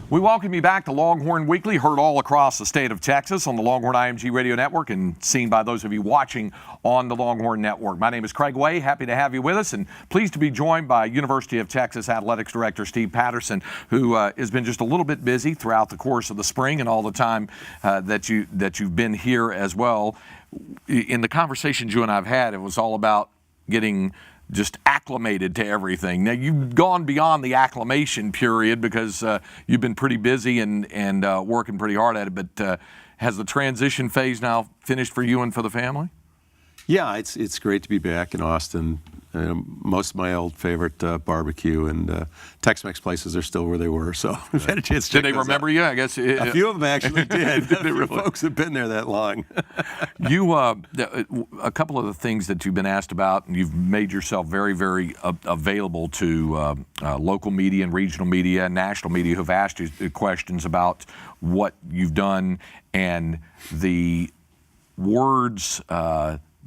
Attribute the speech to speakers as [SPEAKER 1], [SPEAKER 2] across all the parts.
[SPEAKER 1] We welcome you back to Longhorn Weekly, heard all across the state of Texas on the Longhorn IMG Radio Network and seen by those of you watching on the Longhorn Network. My name is Craig Way. Happy to have you with us and pleased to be joined by University of Texas Athletics Director Steve Patterson, who has been just a little bit busy throughout the course of the spring and all the time that you've been here as well. In the conversations you and I have had, it was all about getting just acclimated to everything. Now, you've gone beyond the acclimation period because you've been pretty busy and working pretty hard at it, but has the transition phase now finished for you and for the family?
[SPEAKER 2] Yeah, it's great to be back in Austin. Most of my old favorite barbecue and Tex-Mex places are still where they were, so we've had a chance to check
[SPEAKER 1] Did they remember you? I guess
[SPEAKER 2] a few of them actually did.
[SPEAKER 1] Did they really?
[SPEAKER 2] Folks have been there that long.
[SPEAKER 1] You, a couple of the things that you've been asked about, and you've made yourself very, very available to local media and regional media and national media who've asked you questions about what you've done and the words.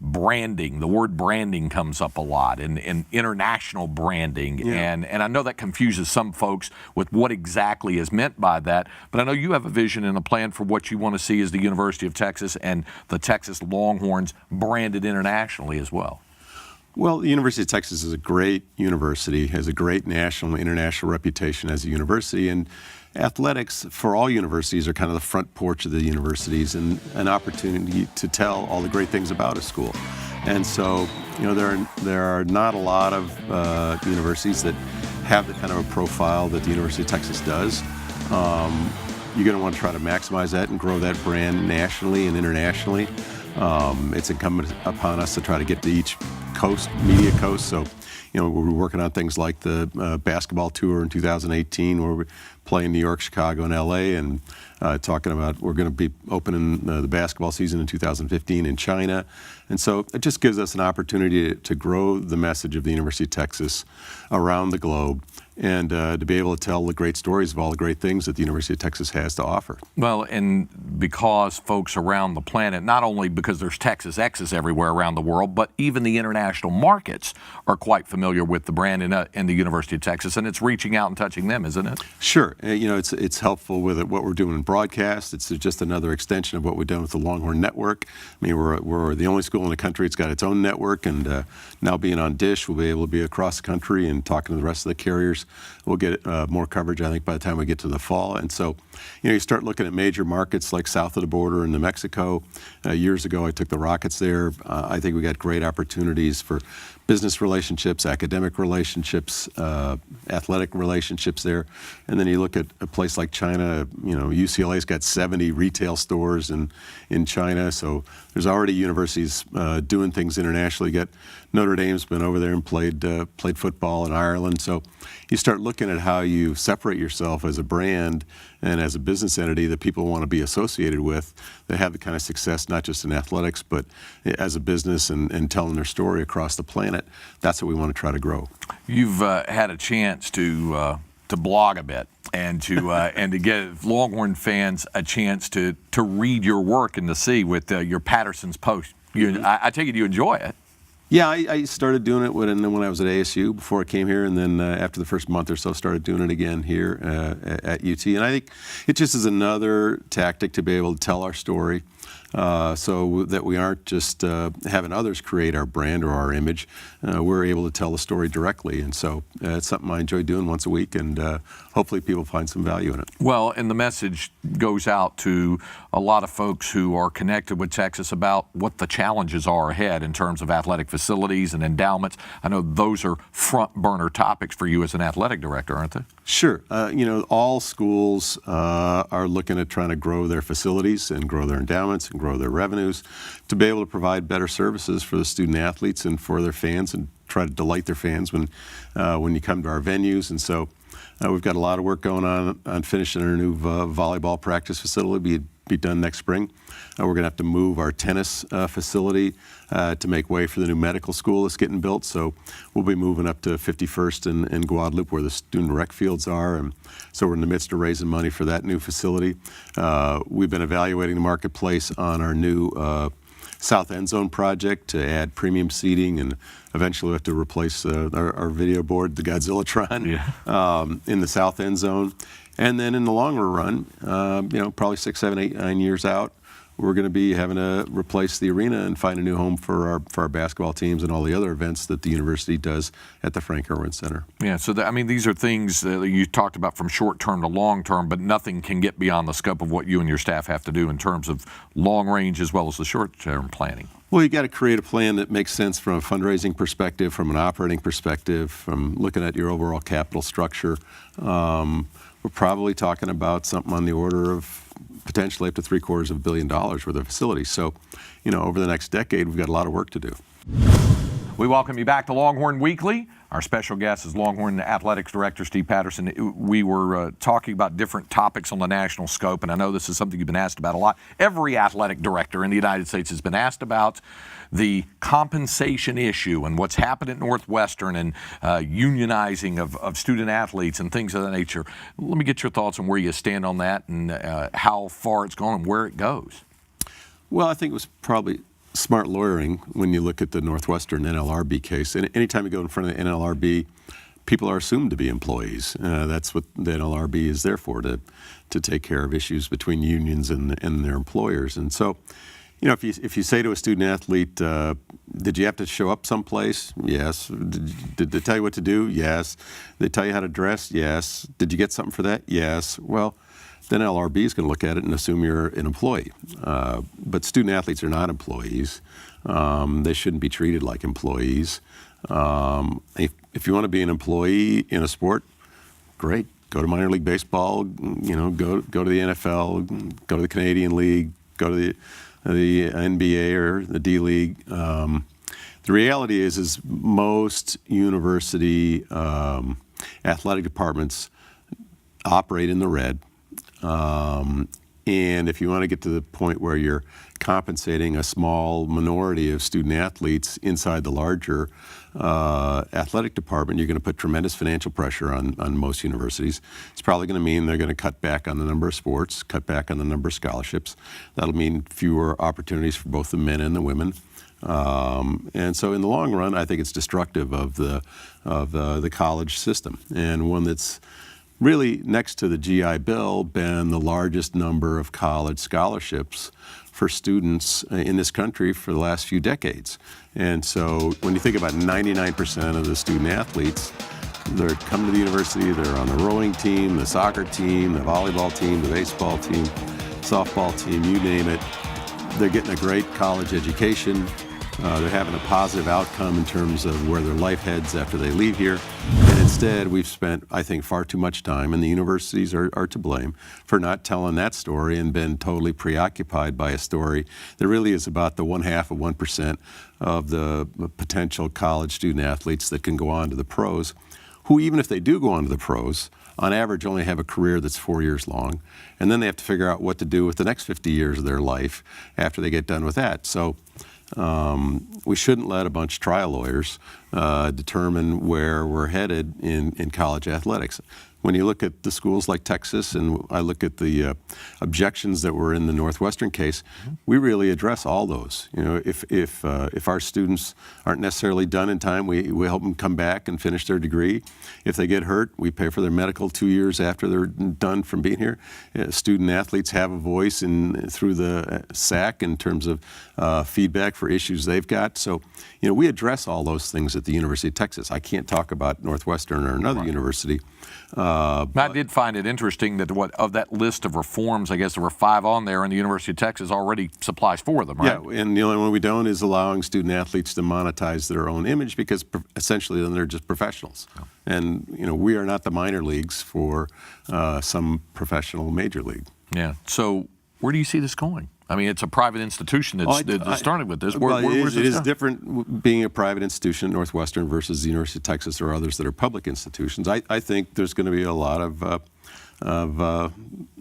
[SPEAKER 1] Branding. The word branding comes up a lot, and international branding,
[SPEAKER 2] yeah.
[SPEAKER 1] and I know that confuses some folks with what exactly is meant by that, but I know you have a vision and a plan for what you want to see as the University of Texas and the Texas Longhorns branded internationally as well.
[SPEAKER 2] Well, the University of Texas is a great university, has a great national and international reputation as a university, and athletics for all universities are kind of the front porch of the universities and an opportunity to tell all the great things about a school. And so, you know, there are not a lot of universities that have the kind of a profile that the University of Texas does. You're going to want to try to maximize that and grow that brand nationally and internationally. It's incumbent upon us to try to get to each media coast. So, you know, we're working on things like the basketball tour in 2018, where we play in New York, Chicago, and LA, and talking about we're going to be opening the basketball season in 2015 in China. And so it just gives us an opportunity to grow the message of the University of Texas around the globe and to be able to tell the great stories of all the great things that the University of Texas has to offer.
[SPEAKER 1] Well, and because folks around the planet, not only because there's Texas X's everywhere around the world, but even the international markets are quite familiar with the brand in the University of Texas, and it's reaching out and touching them, isn't it?
[SPEAKER 2] Sure. You know, it's helpful with what we're doing in broadcast. It's just another extension of what we've done with the Longhorn Network. I mean, we're the only school in the country that's got its own network, and now being on Dish, we'll be able to be across the country and talking to the rest of the carriers. We'll get more coverage, I think, by the time we get to the fall. And so, you know, you start looking at major markets like south of the border in New Mexico. Years ago, I took the Rockets there. I think we got great opportunities for business relationships, academic relationships, athletic relationships there. And then you look at a place like China, you know, UCLA's got 70 retail stores in China. So there's already universities doing things internationally. You got Notre Dame's been over there and played football in Ireland. So you start looking at how you separate yourself as a brand and as a business entity that people want to be associated with, that have the kind of success not just in athletics, but as a business and telling their story across the planet. That's what we want to try to grow.
[SPEAKER 1] You've had a chance to blog a bit and to give Longhorn fans a chance to read your work and to see with your Patterson's post. I take it you enjoy it.
[SPEAKER 2] Yeah, I started doing it when I was at ASU before I came here, and then after the first month or so, started doing it again here at UT. And I think it just is another tactic to be able to tell our story, so that we aren't just having others create our brand or our image. We're able to tell the story directly, and so it's something I enjoy doing once a week, and hopefully people find some value in it.
[SPEAKER 1] Well, and the message goes out to a lot of folks who are connected with Texas about what the challenges are ahead in terms of athletic facilities and endowments. I know those are front burner topics for you as an athletic director, aren't they? Sure.
[SPEAKER 2] You know, all schools are looking at trying to grow their facilities and grow their endowments and grow their revenues to be able to provide better services for the student athletes and for their fans and try to delight their fans when you come to our venues. And so we've got a lot of work going on finishing our new volleyball practice facility. Be done next spring. We're going to have to move our tennis facility to make way for the new medical school that's getting built. So we'll be moving up to 51st in Guadalupe where the student rec fields are. And so we're in the midst of raising money for that new facility. We've been evaluating the marketplace on our new south end zone project to add premium seating, and eventually we have to replace our video board, the Godzillatron, in the south end zone. And then in the longer run, probably 6, 7, 8, 9 years out, we're going to be having to replace the arena and find a new home for our basketball teams and all the other events that the university does at the Frank Irwin Center.
[SPEAKER 1] Yeah, so these are things that you talked about from short term to long term, but nothing can get beyond the scope of what you and your staff have to do in terms of long range as well as the short term planning.
[SPEAKER 2] Well, you got to create a plan that makes sense from a fundraising perspective, from an operating perspective, from looking at your overall capital structure. We're probably talking about something on the order of potentially up to $750 million worth of facilities. So, over the next decade, we've got a lot of work to do.
[SPEAKER 1] We welcome you back to Longhorn Weekly. Our special guest is Longhorn Athletics Director Steve Patterson. We were talking about different topics on the national scope, and I know this is something you've been asked about a lot. Every athletic director in the United States has been asked about the compensation issue and what's happened at Northwestern and unionizing of student athletes and things of that nature. Let me get your thoughts on where you stand on that and how far it's gone and where it goes.
[SPEAKER 2] Well, I think it was probably smart lawyering when you look at the Northwestern NLRB case. And anytime you go in front of the NLRB, people are assumed to be employees. That's what the NLRB is there for, to take care of issues between unions and their employers. And so, if you say to a student athlete, did you have to show up someplace? Yes. Did they tell you what to do? Yes. Did they tell you how to dress? Yes. Did you get something for that? Yes. Well, then LRB is going to look at it and assume you're an employee. But student athletes are not employees. They shouldn't be treated like employees. If you want to be an employee in a sport, great. Go to minor league baseball. Go to the NFL. Go to the Canadian League. Go to the NBA or the D League. The reality is most university athletic departments operate in the red. And if you want to get to the point where you're compensating a small minority of student athletes inside the larger athletic department, you're going to put tremendous financial pressure on most universities. It's probably going to mean they're going to cut back on the number of sports, cut back on the number of scholarships. That'll mean fewer opportunities for both the men and the women. And so in the long run, I think it's destructive of the college system, and one that's really, next to the GI Bill, been the largest number of college scholarships for students in this country for the last few decades. And so when you think about 99% of the student athletes, they're coming to the university, they're on the rowing team, the soccer team, the volleyball team, the baseball team, softball team, you name it. They're getting a great college education. They're having a positive outcome in terms of where their life heads after they leave here. And instead, we've spent, I think, far too much time, and the universities are to blame, for not telling that story and been totally preoccupied by a story that really is about the 0.5% of the potential college student athletes that can go on to the pros, who, even if they do go on to the pros, on average only have a career that's 4 years long. And then they have to figure out what to do with the next 50 years of their life after they get done with that. So we shouldn't let a bunch of trial lawyers determine where we're headed in college athletics. When you look at the schools like Texas, and I look at the objections that were in the Northwestern case, we really address all those. If our students aren't necessarily done in time, we help them come back and finish their degree. If they get hurt, we pay for their medical 2 years after they're done from being here. Student athletes have a voice through the SAC in terms of feedback for issues they've got. So, we address all those things at the University of Texas. I can't talk about Northwestern or another university.
[SPEAKER 1] I did find it interesting that of that list of reforms, I guess there were 5 on there, and the University of Texas already supplies 4 of them, right?
[SPEAKER 2] Yeah, and the only one we don't is allowing student athletes to monetize their own image, because essentially then they're just professionals. Oh. And we are not the minor leagues for some professional major league.
[SPEAKER 1] Yeah. So where do you see this going? I mean, it's a private institution that started with this. It
[SPEAKER 2] is different being a private institution at Northwestern versus the University of Texas or others that are public institutions. I think there's going to be a lot of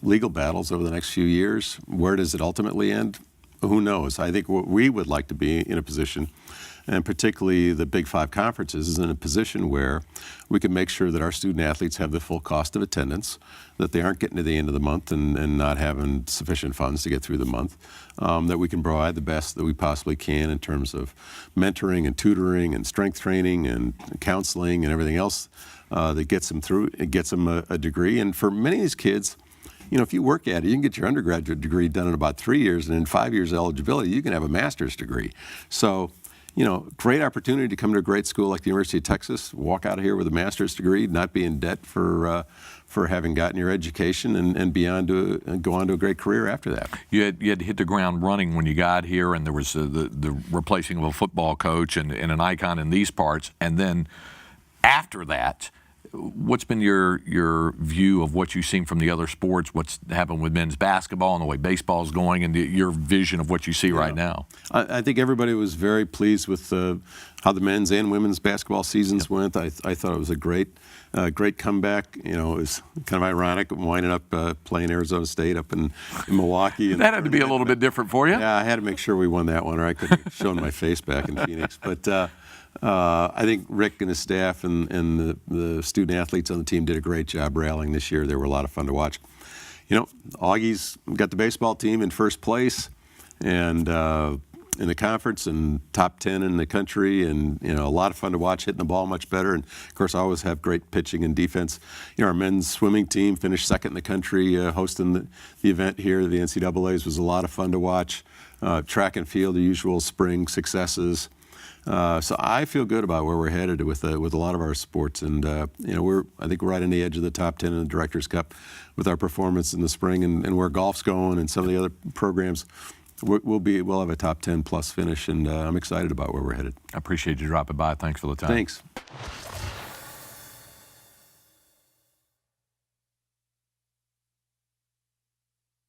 [SPEAKER 2] legal battles over the next few years. Where does it ultimately end? Who knows? I think what we would like to be in a position and particularly the Big Five conferences, is in a position where we can make sure that our student athletes have the full cost of attendance, that they aren't getting to the end of the month and not having sufficient funds to get through the month, that we can provide the best that we possibly can in terms of mentoring and tutoring and strength training and counseling and everything else that gets them through, it gets them a degree. And for many of these kids, if you work at it, you can get your undergraduate degree done in about 3 years, and in 5 years of eligibility, you can have a master's degree. So, great opportunity to come to a great school like the University of Texas, walk out of here with a master's degree, not be in debt for having gotten your education, and go on to a great career after that.
[SPEAKER 1] You had to hit the ground running when you got here, and there was the replacing of a football coach and an icon in these parts, and then after that, what's been your view of what you've seen from the other sports, what's happened with men's basketball and the way baseball's going, and your vision of what you see right now?
[SPEAKER 2] I think everybody was very pleased with how the men's and women's basketball seasons went. I thought it was a great comeback. It was kind of ironic winding up playing Arizona State up in Milwaukee.
[SPEAKER 1] That had to be a little bit different for you.
[SPEAKER 2] Yeah, I had to make sure we won that one, or I could have shown my face back in Phoenix. But I think Rick and his staff and the student athletes on the team did a great job rallying this year. They were a lot of fun to watch. Augie's got the baseball team in first place, and in the conference, and top 10 in the country, and a lot of fun to watch, hitting the ball much better. And of course, I always have great pitching and defense. Our men's swimming team finished second in the country, hosting the event here. The NCAA's was a lot of fun to watch. Track and field, the usual spring successes. So I feel good about where we're headed with a lot of our sports, and I think we're right on the edge of the top 10 in the Directors' Cup with our performance in the spring, and where golf's going, and some of the other programs. We'll have a top 10 plus finish, and I'm excited about where we're headed.
[SPEAKER 1] I appreciate you dropping by. Thanks for the time.
[SPEAKER 2] Thanks.